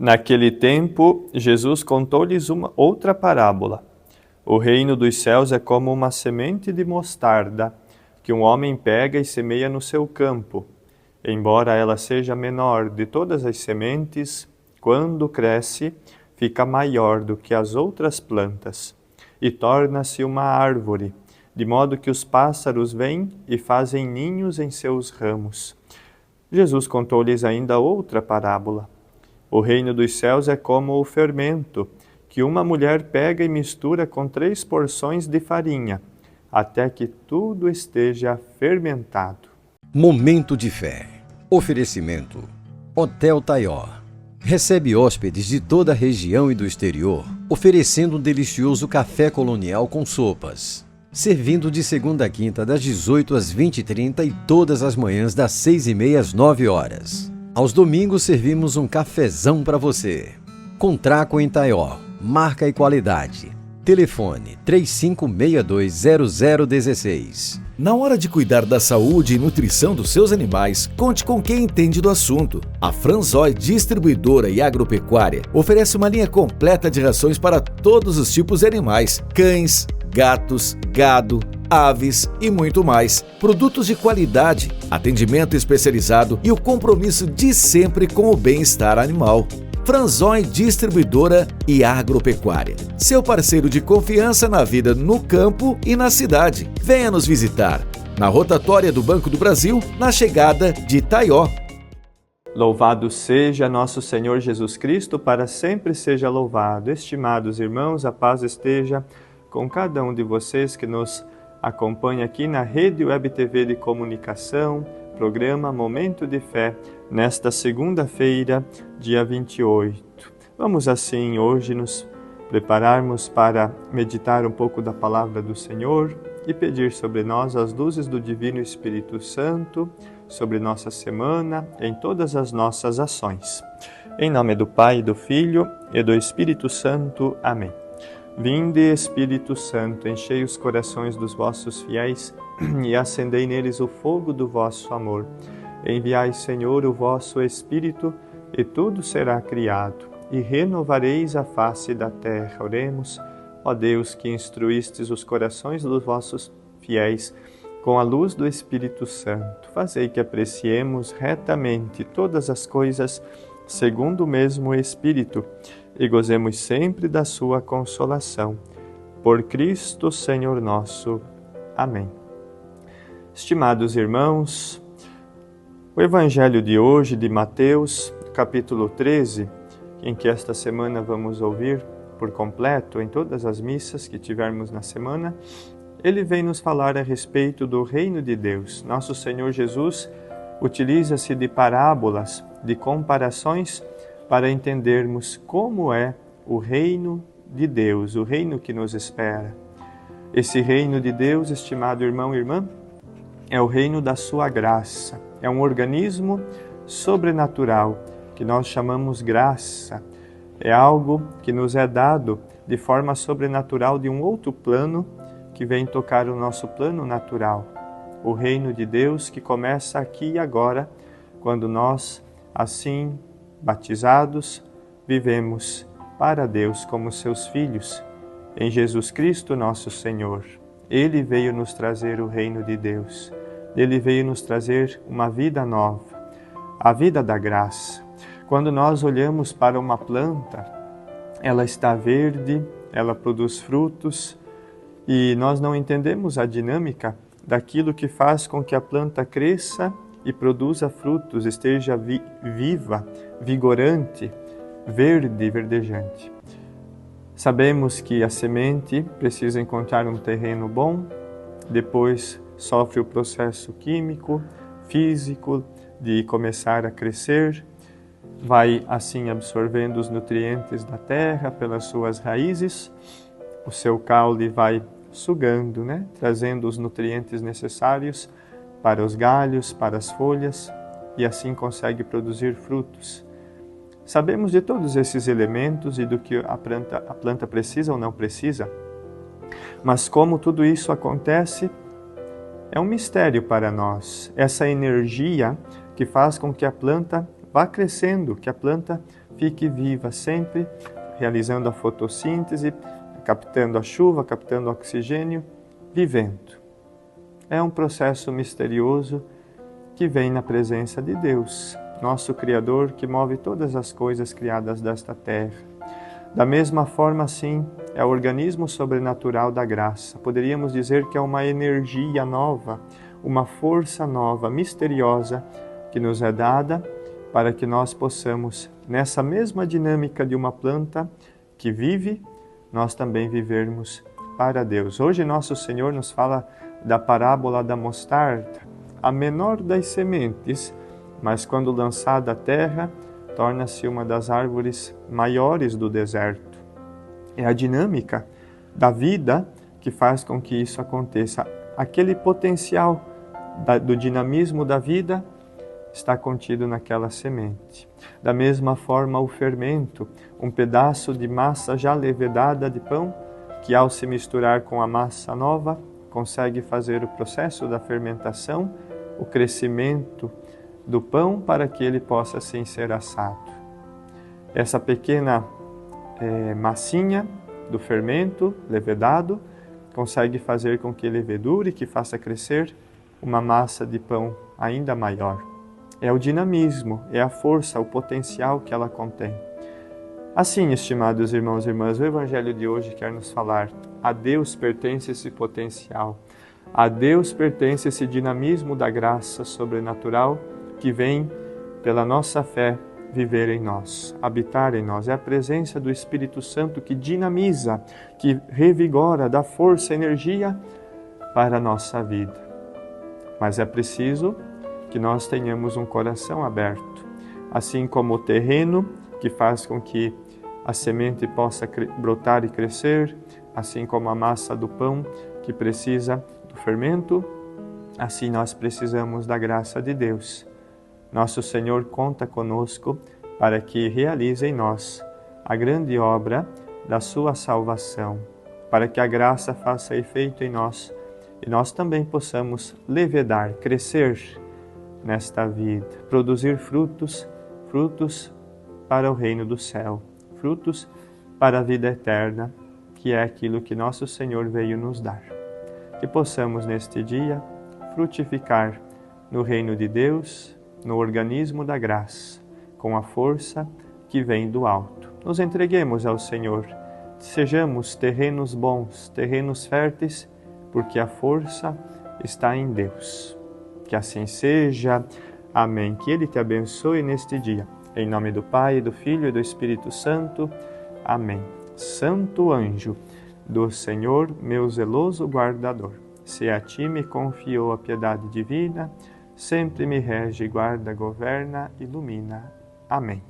Naquele tempo, Jesus contou-lhes uma outra parábola. O reino dos céus é como uma semente de mostarda, que um homem pega e semeia no seu campo. Embora ela seja a menor de todas as sementes, quando cresce, fica maior do que as outras plantas, e torna-se uma árvore, de modo que os pássaros vêm e fazem ninhos em seus ramos. Jesus contou-lhes ainda outra parábola. O reino dos céus é como o fermento, que uma mulher pega e mistura com 3 porções de farinha, até que tudo esteja fermentado. Momento de fé. Oferecimento. Hotel Taió. Recebe hóspedes de toda a região e do exterior, oferecendo um delicioso café colonial com sopas. Servindo de segunda a quinta das 18 às 20h30 e todas as manhãs das 6h30 às 9h. Aos domingos servimos um cafezão para você. Contraco em Taió. Marca e qualidade. Telefone 35620016. Na hora de cuidar da saúde e nutrição dos seus animais, conte com quem entende do assunto. A Franzói Distribuidora e Agropecuária oferece uma linha completa de rações para todos os tipos de animais: cães, gatos, gado, aves e muito mais. Produtos de qualidade, atendimento especializado e o compromisso de sempre com o bem-estar animal. Franzói Distribuidora e Agropecuária. Seu parceiro de confiança na vida no campo e na cidade. Venha nos visitar. Na rotatória do Banco do Brasil, na chegada de Taió. Louvado seja nosso Senhor Jesus Cristo, para sempre seja louvado. Estimados irmãos, a paz esteja com cada um de vocês que nos acompanha aqui na Rede Web TV de Comunicação, programa Momento de Fé, nesta segunda-feira, dia 28. Vamos assim hoje nos prepararmos para meditar um pouco da Palavra do Senhor e pedir sobre nós as luzes do Divino Espírito Santo, sobre nossa semana, em todas as nossas ações. Em nome do Pai, do Filho e do Espírito Santo. Amém. Vinde, Espírito Santo, enchei os corações dos vossos fiéis e acendei neles o fogo do vosso amor. Enviai, Senhor, o vosso Espírito, e tudo será criado, e renovareis a face da terra. Oremos, ó Deus, que instruístes os corações dos vossos fiéis com a luz do Espírito Santo. Fazei que apreciemos retamente todas as coisas segundo o mesmo Espírito, e gozemos sempre da sua consolação. Por Cristo, Senhor nosso. Amém. Estimados irmãos, o Evangelho de hoje, de Mateus, capítulo 13, em que esta semana vamos ouvir por completo em todas as missas que tivermos na semana, ele vem nos falar a respeito do reino de Deus. Nosso Senhor Jesus utiliza-se de parábolas, de comparações, para entendermos como é o reino de Deus, o reino que nos espera. Esse reino de Deus, estimado irmão e irmã, é o reino da sua graça. É um organismo sobrenatural que nós chamamos graça. É algo que nos é dado de forma sobrenatural de um outro plano que vem tocar o nosso plano natural. O reino de Deus que começa aqui e agora, quando nós, assim, batizados, vivemos para Deus como seus filhos, em Jesus Cristo nosso Senhor. Ele veio nos trazer o reino de Deus. Ele veio nos trazer uma vida nova, a vida da graça. Quando nós olhamos para uma planta, ela está verde, ela produz frutos, e nós não entendemos a dinâmica daquilo que faz com que a planta cresça e produza frutos, esteja viva, vigorante, verde, verdejante. Sabemos que a semente precisa encontrar um terreno bom, depois sofre o processo químico, físico, de começar a crescer, vai assim absorvendo os nutrientes da terra pelas suas raízes, o seu caule vai sugando, trazendo os nutrientes necessários para os galhos, para as folhas, e assim consegue produzir frutos. Sabemos de todos esses elementos e do que a planta precisa ou não precisa, mas como tudo isso acontece, é um mistério para nós. Essa energia que faz com que a planta vá crescendo, que a planta fique viva sempre, realizando a fotossíntese, captando a chuva, captando o oxigênio, vivendo. É um processo misterioso que vem na presença de Deus, nosso Criador, que move todas as coisas criadas desta terra. Da mesma forma, assim, é o organismo sobrenatural da graça. Poderíamos dizer que é uma energia nova, uma força nova, misteriosa, que nos é dada para que nós possamos, nessa mesma dinâmica de uma planta que vive, nós também vivermos para Deus. Hoje nosso Senhor nos fala da parábola da mostarda, a menor das sementes, mas quando lançada à terra, torna-se uma das árvores maiores do deserto. É a dinâmica da vida que faz com que isso aconteça. Aquele potencial do dinamismo da vida está contido naquela semente. Da mesma forma, o fermento, um pedaço de massa já levedada de pão, que ao se misturar com a massa nova, consegue fazer o processo da fermentação, o crescimento do pão para que ele possa assim ser assado. Essa pequena massinha do fermento levedado consegue fazer com que levedure, que faça crescer uma massa de pão ainda maior. É o dinamismo, é a força, o potencial que ela contém. Assim, estimados irmãos e irmãs, o Evangelho de hoje quer nos falar: a Deus pertence esse potencial, a Deus pertence esse dinamismo da graça sobrenatural que vem pela nossa fé viver em nós, habitar em nós. É a presença do Espírito Santo que dinamiza, que revigora, dá força, energia para a nossa vida. Mas é preciso que nós tenhamos um coração aberto, assim como o terreno que faz com que a semente possa brotar e crescer, assim como a massa do pão que precisa do fermento, assim nós precisamos da graça de Deus. Nosso Senhor conta conosco para que realize em nós a grande obra da sua salvação, para que a graça faça efeito em nós e nós também possamos levedar, crescer nesta vida, produzir frutos para o reino do céu, frutos para a vida eterna, que é aquilo que nosso Senhor veio nos dar. Que possamos neste dia frutificar no reino de Deus, no organismo da graça, com a força que vem do alto. Nos entreguemos ao Senhor, sejamos terrenos bons, terrenos férteis, porque a força está em Deus. Que assim seja. Amém. Que Ele te abençoe neste dia. Em nome do Pai, do Filho e do Espírito Santo. Amém. Santo anjo do Senhor, meu zeloso guardador, se a ti me confiou a piedade divina, sempre me rege, guarda, governa, ilumina. Amém.